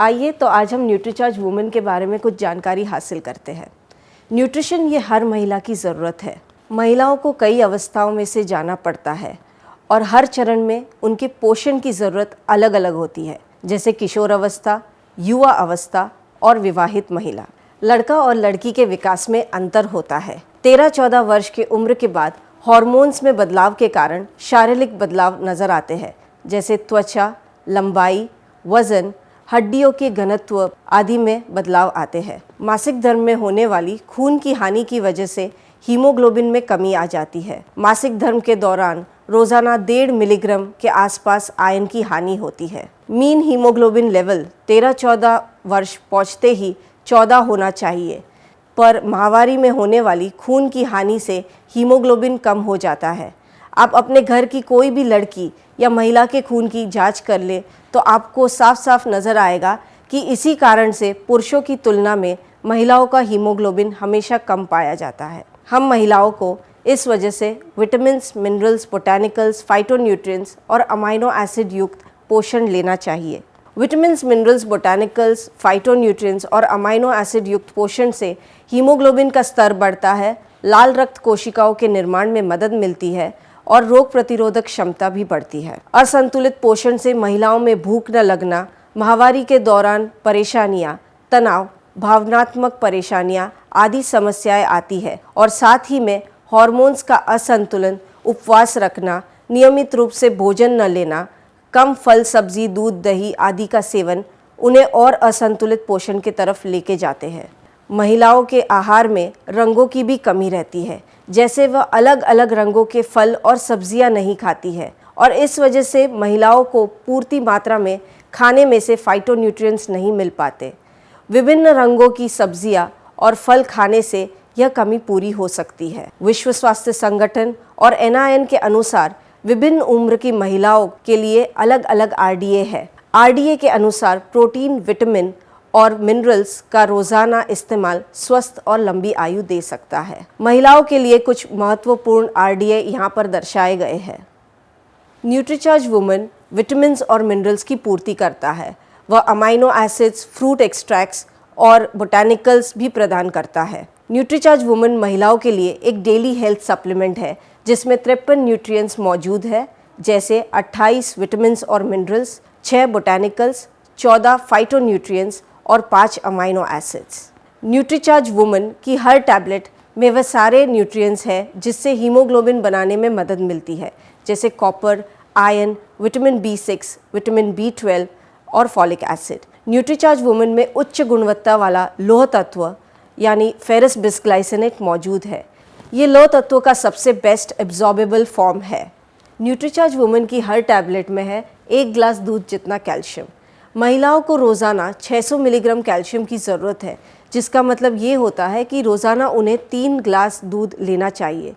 आइए तो आज हम न्यूट्रीचार्ज वुमेन के बारे में कुछ जानकारी हासिल करते हैं। न्यूट्रिशन ये हर महिला की ज़रूरत है। महिलाओं को कई अवस्थाओं में से जाना पड़ता है और हर चरण में उनके पोषण की ज़रूरत अलग अलग होती है, जैसे किशोर अवस्था, युवा अवस्था और विवाहित महिला। लड़का और लड़की के विकास में अंतर होता है। 13-14 वर्ष की उम्र के बाद हॉर्मोन्स में बदलाव के कारण शारीरिक बदलाव नज़र आते हैं, जैसे त्वचा, लंबाई, वजन, हड्डियों के घनत्व आदि में बदलाव आते हैं। मासिक धर्म में होने वाली खून की हानि की वजह से हीमोग्लोबिन में कमी आ जाती है। मासिक धर्म के दौरान रोजाना 1.5 मिलीग्राम के आसपास आयरन की हानि होती है। मीन हीमोग्लोबिन लेवल 13-14 वर्ष पहुंचते ही 14 होना चाहिए, पर माहवारी में होने वाली खून की हानि से हीमोग्लोबिन कम हो जाता है। आप अपने घर की कोई भी लड़की या महिला के खून की जांच कर ले तो आपको साफ साफ नज़र आएगा कि इसी कारण से पुरुषों की तुलना में महिलाओं का हीमोग्लोबिन हमेशा कम पाया जाता है। हम महिलाओं को इस वजह से विटामिन्स, मिनरल्स, बोटैनिकल्स, फाइटोन्यूट्रिएंट्स और अमाइनो एसिड युक्त पोषण लेना चाहिए। विटामिन्स, मिनरल्स, बोटैनिकल्स, फाइटोन्यूट्रिएंट्स और अमाइनो एसिड युक्त पोषण से हीमोग्लोबिन का स्तर बढ़ता है, लाल रक्त कोशिकाओं के निर्माण में मदद मिलती है और रोग प्रतिरोधक क्षमता भी बढ़ती है। असंतुलित पोषण से महिलाओं में भूख न लगना, माहवारी के दौरान परेशानियां, तनाव, भावनात्मक परेशानियां आदि समस्याएं आती है और साथ ही में हार्मोन्स का असंतुलन, उपवास रखना, नियमित रूप से भोजन न लेना, कम फल, सब्जी, दूध, दही आदि का सेवन उन्हें और असंतुलित पोषण की तरफ लेके जाते हैं। महिलाओं के आहार में रंगों की भी कमी रहती है, जैसे वह अलग अलग रंगों के फल और सब्जियां नहीं खाती है और इस वजह से महिलाओं को पूर्ति मात्रा में खाने में से फाइटोन्यूट्रिएंट्स नहीं मिल पाते। विभिन्न रंगों की सब्जियां और फल खाने से यह कमी पूरी हो सकती है। विश्व स्वास्थ्य संगठन और NIN के अनुसार विभिन्न उम्र की महिलाओं के लिए अलग अलग RDA है। RDA के अनुसार प्रोटीन, विटामिन और मिनरल्स का रोजाना इस्तेमाल स्वस्थ और लंबी आयु दे सकता है। महिलाओं के लिए कुछ महत्वपूर्ण RDA यहाँ पर दर्शाए गए हैं। न्यूट्रीचार्ज वुमेन विटामिन्स और मिनरल्स की पूर्ति करता है। वह अमाइनो एसिड्स, फ्रूट एक्सट्रैक्ट्स और बोटैनिकल्स भी प्रदान करता है। न्यूट्रीचार्ज वुमेन महिलाओं के लिए एक डेली हेल्थ सप्लीमेंट है जिसमें 53 न्यूट्रिएंट्स मौजूद है, जैसे 28 विटामिन्स और मिनरल्स, 6 बोटैनिकल्स, 14 फाइटोन्यूट्रिएंट्स और 5 अमाइनो एसिड्स। न्यूट्रीचार्ज वुमेन की हर टैबलेट में वह सारे न्यूट्रिएंट्स हैं जिससे हीमोग्लोबिन बनाने में मदद मिलती है, जैसे copper, iron, vitamin B6, vitamin B12 और फॉलिक एसिड। न्यूट्रीचार्ज वुमेन में उच्च गुणवत्ता वाला लौह तत्व यानी फेरस बिस्ग्लाइसिनेट मौजूद है। ये लौह तत्व का सबसे बेस्ट एब्जॉर्बेबल फॉर्म है। न्यूट्रीचार्ज वुमेन की हर टैबलेट में है 1 ग्लास दूध जितना कैल्शियम। महिलाओं को रोज़ाना 600 मिलीग्राम कैल्शियम की ज़रूरत है, जिसका मतलब ये होता है कि रोज़ाना उन्हें 3 ग्लास दूध लेना चाहिए।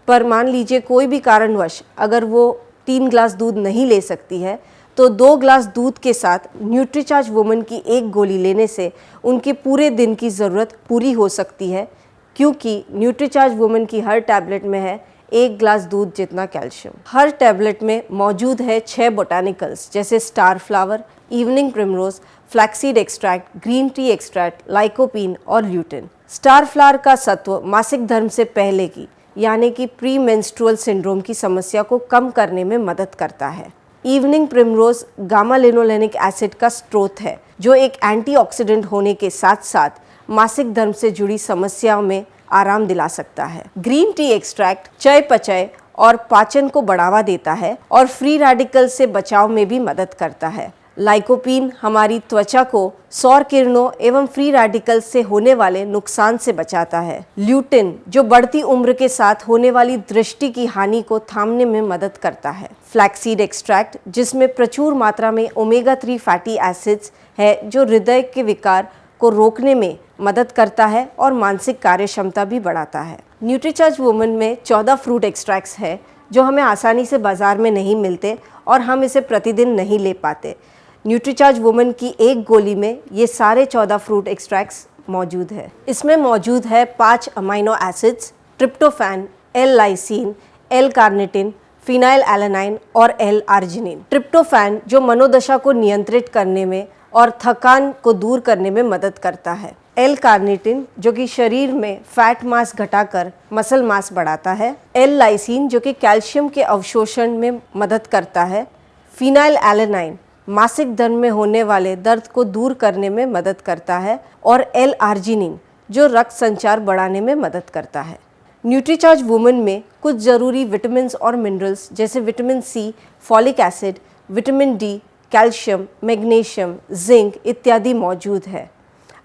पर मान लीजिए कोई भी कारणवश अगर वो 3 ग्लास दूध नहीं ले सकती है तो 2 ग्लास दूध के साथ न्यूट्रीचार्ज वुमेन की 1 गोली लेने से उनके पूरे दिन की ज़रूरत पूरी हो सकती है, क्योंकि न्यूट्रीचार्ज वुमेन की हर टैबलेट में है 1 ग्लास दूध जितना कैल्शियम। हर टैबलेट में मौजूद है 6 बोटैनिकल्स, जैसे star flower, evening primrose, flaxseed extract, green tea extract, lycopene और ल्यूटिन। स्टार फ्लावर का सत्व मासिक धर्म से पहले की यानी कि प्री मेंस्ट्रुअल सिंड्रोम की समस्या को कम करने में मदद करता है। Evening primrose gamma linolenic acid का स्रोत है, जो एक एंटीऑक्सीडेंट होने के साथ साथ मासिक धर्म से जुड़ी समस्याओं में आराम दिला सकता है। ग्रीन टी एक्सट्रैक्ट चयापचय और पाचन को बढ़ावा देता है और फ्री रेडिकल से बचाव में भी मदद करता है। लाइकोपीन हमारी त्वचा को सौर किरणों एवं फ्री रेडिकल्स से होने वाले नुकसान से बचाता है। ल्यूटिन जो बढ़ती उम्र के साथ होने वाली दृष्टि की हानि को थामने में मदद करता है। फ्लैक्सीड एक्सट्रैक्ट जिसमें प्रचुर मात्रा में ओमेगा 3 फैटी एसिड्स है, जो हृदय के विकार को रोकने में मदद करता है और मानसिक कार्य क्षमता भी बढ़ाता है। न्यूट्रीचार्ज वुमेन में 14 फ्रूट एक्सट्रैक्ट्स है जो हमें आसानी से बाजार में नहीं मिलते और हम इसे प्रतिदिन नहीं ले पाते। न्यूट्रीचार्ज वुमेन की 1 गोली में ये सारे 14 फ्रूट एक्सट्रैक्ट्स मौजूद है। इसमें मौजूद है 5 amino acids, tryptophan, L-lysine, L-carnitine, phenyl alanine और L-आर्जिनिन। ट्रिप्टोफैन जो मनोदशा को नियंत्रित करने में और थकान को दूर करने में मदद करता है। एल कार्निटिन जो कि शरीर में फैट मास घटाकर मसल मास बढ़ाता है। एल लाइसिन जो कि कैल्शियम के अवशोषण में मदद करता है। फिनाइल एलेनाइन मासिक धर्म में होने वाले दर्द को दूर करने में मदद करता है। और एल आर्जिनिन जो रक्त संचार बढ़ाने में मदद करता है। न्यूट्रीचार्ज वुमेन में कुछ ज़रूरी विटामिन और मिनरल्स जैसे vitamin C, folic acid, vitamin D, calcium, magnesium, zinc इत्यादि मौजूद है।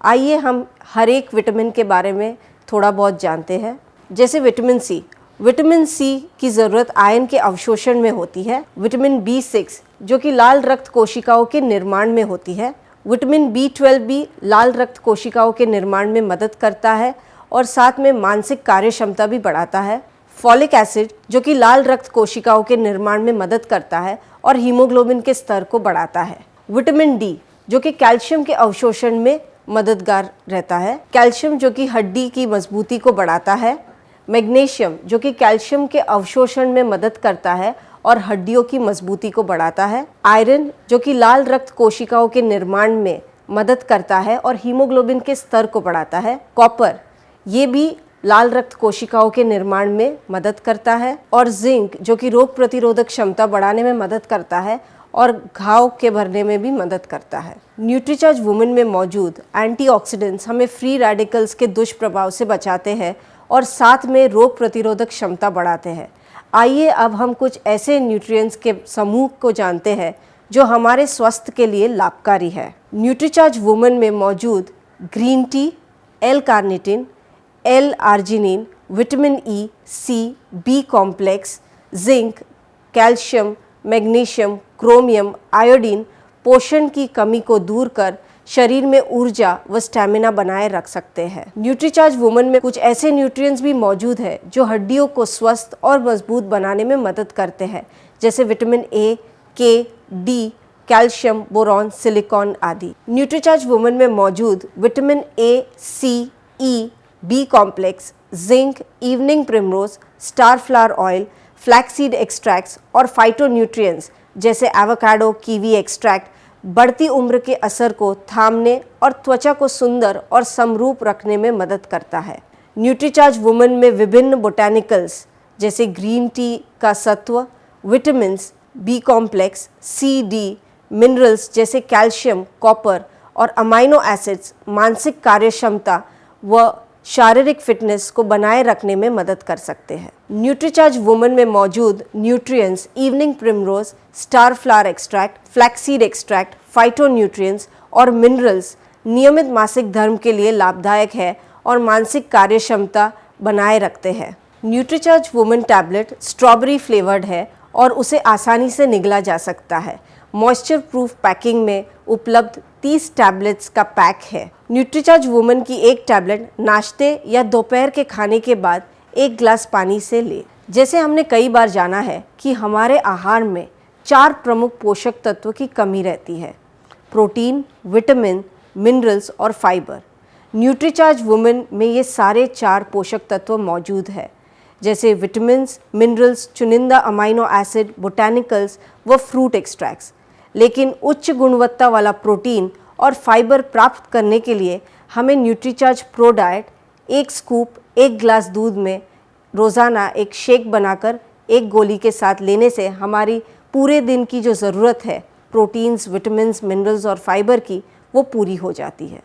आइए हम हर एक विटामिन के बारे में थोड़ा बहुत जानते हैं। जैसे विटामिन सी की ज़रूरत आयरन के अवशोषण में होती है। विटामिन B6 जो कि लाल रक्त कोशिकाओं के निर्माण में होती है। विटामिन B12 भी लाल रक्त कोशिकाओं के निर्माण में मदद करता है और साथ में मानसिक कार्य क्षमता भी बढ़ाता है। फॉलिक एसिड जो कि लाल रक्त कोशिकाओं के निर्माण में मदद करता है और हीमोग्लोबिन के स्तर को बढ़ाता है। विटामिन डी जो कि कैल्शियम के अवशोषण में मददगार रहता है। कैल्शियम जो कि हड्डी की मजबूती को बढ़ाता है। मैग्नीशियम जो कि कैल्शियम के अवशोषण में मदद करता है और हड्डियों की मजबूती को बढ़ाता है। आयरन जो कि लाल रक्त कोशिकाओं के निर्माण में मदद करता है और हीमोग्लोबिन के स्तर को बढ़ाता है। कॉपर ये भी लाल रक्त कोशिकाओं के निर्माण में मदद करता है। और जिंक जो कि रोग प्रतिरोधक क्षमता बढ़ाने में मदद करता है और घाव के भरने में भी मदद करता है। न्यूट्रीचार्ज वुमेन में मौजूद एंटीऑक्सीडेंट्स हमें फ्री रेडिकल्स के दुष्प्रभाव से बचाते हैं और साथ में रोग प्रतिरोधक क्षमता बढ़ाते हैं। आइए अब हम कुछ ऐसे न्यूट्रिएंट्स के समूह को जानते हैं जो हमारे स्वास्थ्य के लिए लाभकारी है। न्यूट्रीचार्ज वुमेन में मौजूद green tea, L carnitine, L arginine, vitamin E, C, B complex, zinc, calcium, magnesium, chromium, iodine पोषण की कमी को दूर कर शरीर में ऊर्जा व स्टैमिना बनाए रख सकते हैं। न्यूट्रीचार्ज वुमेन में कुछ ऐसे न्यूट्रिएंट्स भी मौजूद है जो हड्डियों को स्वस्थ और मजबूत बनाने में मदद करते हैं, जैसे vitamin A, K, D, calcium, boron, silicon आदि। न्यूट्रीचार्ज वुमेन में मौजूद vitamin A, C, E, B complex, zinc, evening primrose, star flower oil, flaxseed extracts और फाइटोन्यूट्रिएंट्स जैसे एवोकाडो, कीवी एक्सट्रैक्ट बढ़ती उम्र के असर को थामने और त्वचा को सुंदर और समरूप रखने में मदद करता है। न्यूट्रीचार्ज वुमेन में विभिन्न बोटैनिकल्स जैसे ग्रीन टी का सत्व, विटामिन्स, बी कॉम्प्लेक्स, सी, डी, मिनरल्स जैसे कैल्शियम, कॉपर और अमाइनो एसिड्स मानसिक कार्यक्षमता व शारीरिक फिटनेस को बनाए रखने में मदद कर सकते हैं। न्यूट्रीचार्ज वुमेन में मौजूद nutrients evening primrose, star flower extract, flaxseed extract, phytonutrients और मिनरल्स नियमित मासिक धर्म के लिए लाभदायक है और मानसिक कार्य क्षमता बनाए रखते हैं। Nutricharge women tablet strawberry flavoured है और उसे आसानी से निगला जा सकता है। मॉइस्चर प्रूफ पैकिंग में उपलब्ध 30 टैबलेट्स का पैक है। न्यूट्रीचार्ज वुमेन की एक टैबलेट नाश्ते या दोपहर के खाने के बाद 1 गिलास पानी से ले। जैसे हमने कई बार जाना है कि हमारे आहार में 4 प्रमुख पोषक तत्व की कमी रहती है: प्रोटीन, विटामिन, मिनरल्स और फाइबर। न्यूट्रीचार्ज वुमेन में ये सारे 4 पोषक तत्व मौजूद है, जैसे विटामिन्स, मिनरल्स, चुनिंदा अमाइनो एसिड, बोटैनिकल्स व फ्रूट एक्सट्रैक्ट्स। लेकिन उच्च गुणवत्ता वाला प्रोटीन और फाइबर प्राप्त करने के लिए हमें न्यूट्रीचार्ज प्रो डाइट 1 स्कूप 1 गिलास दूध में रोज़ाना एक शेक बनाकर 1 गोली के साथ लेने से हमारी पूरे दिन की जो ज़रूरत है प्रोटीन्स, विटामिन्स, मिनरल्स और फाइबर की, वो पूरी हो जाती है।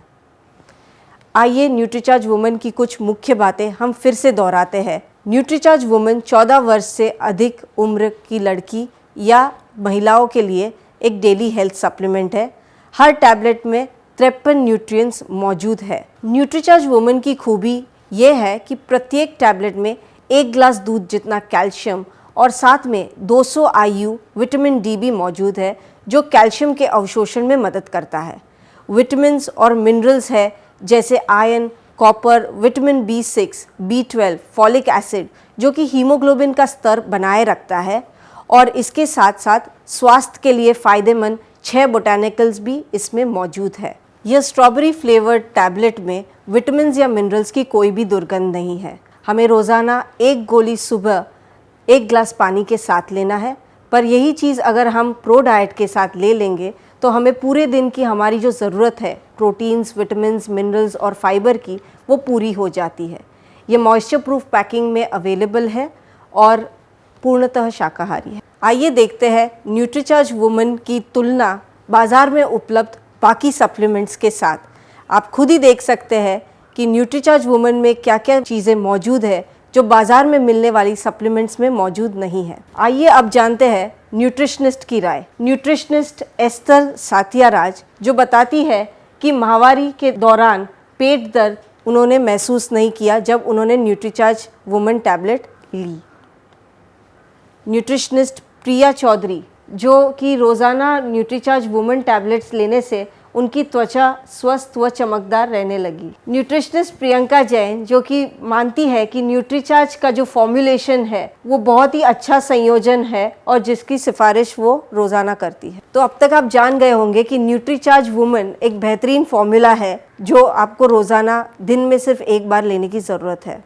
आइए न्यूट्रीचार्ज वुमेन की कुछ मुख्य बातें हम फिर से दोहराते हैं। न्यूट्रीचार्ज वुमेन 14 वर्ष से अधिक उम्र की लड़की या महिलाओं के लिए एक डेली हेल्थ सप्लीमेंट है। हर टैबलेट में 53 न्यूट्रिएंट्स मौजूद है। न्यूट्रीचार्ज वुमेन की खूबी ये है कि प्रत्येक टैबलेट में 1 गिलास दूध जितना कैल्शियम और साथ में 200 IU विटामिन डी भी मौजूद है, जो कैल्शियम के अवशोषण में मदद करता है। विटामिन्स और मिनरल्स है जैसे iron, copper, vitamin B6, B12, folic acid जो कि हीमोग्लोबिन का स्तर बनाए रखता है। और इसके साथ साथ स्वास्थ्य के लिए फ़ायदेमंद 6 बोटैनिकल्स भी इसमें मौजूद है। यह स्ट्रॉबेरी फ्लेवर्ड टैबलेट में विटामिन्स या मिनरल्स की कोई भी दुर्गंध नहीं है। हमें रोज़ाना 1 गोली सुबह 1 गिलास पानी के साथ लेना है, पर यही चीज़ अगर हम प्रो डाइट के साथ ले लेंगे तो हमें पूरे दिन की हमारी जो ज़रूरत है प्रोटीन्स, विटामिन्स, मिनरल्स और फाइबर की, वो पूरी हो जाती है। ये मॉइस्चर प्रूफ पैकिंग में अवेलेबल है और पूर्णतः शाकाहारी है। आइए देखते हैं न्यूट्रीचार्ज वुमन की तुलना बाज़ार में उपलब्ध बाकी सप्लीमेंट्स के साथ। आप खुद ही देख सकते हैं कि न्यूट्रीचार्ज वुमन में क्या क्या चीज़ें मौजूद है जो बाज़ार में मिलने वाली सप्लीमेंट्स में मौजूद नहीं है। आइए अब जानते हैं न्यूट्रिशनिस्ट की राय। न्यूट्रिशनिस्ट एस्थर साथियाराज जो बताती है कि माहवारी के दौरान पेट दर्द उन्होंने महसूस नहीं किया जब उन्होंने न्यूट्रीचार्ज वुमन टैबलेट ली। न्यूट्रिशनिस्ट प्रिया चौधरी जो कि रोज़ाना न्यूट्रीचार्ज वुमन टैबलेट्स लेने से उनकी त्वचा स्वस्थ व चमकदार रहने लगी। न्यूट्रिशनिस्ट प्रियंका जैन जो कि मानती है कि न्यूट्रीचार्ज का जो फॉर्मुलेशन है वो बहुत ही अच्छा संयोजन है और जिसकी सिफारिश वो रोज़ाना करती है। तो अब तक आप जान गए होंगे कि न्यूट्रीचार्ज वुमन एक बेहतरीन फॉर्मूला है जो आपको रोज़ाना दिन में सिर्फ एक बार लेने की ज़रूरत है।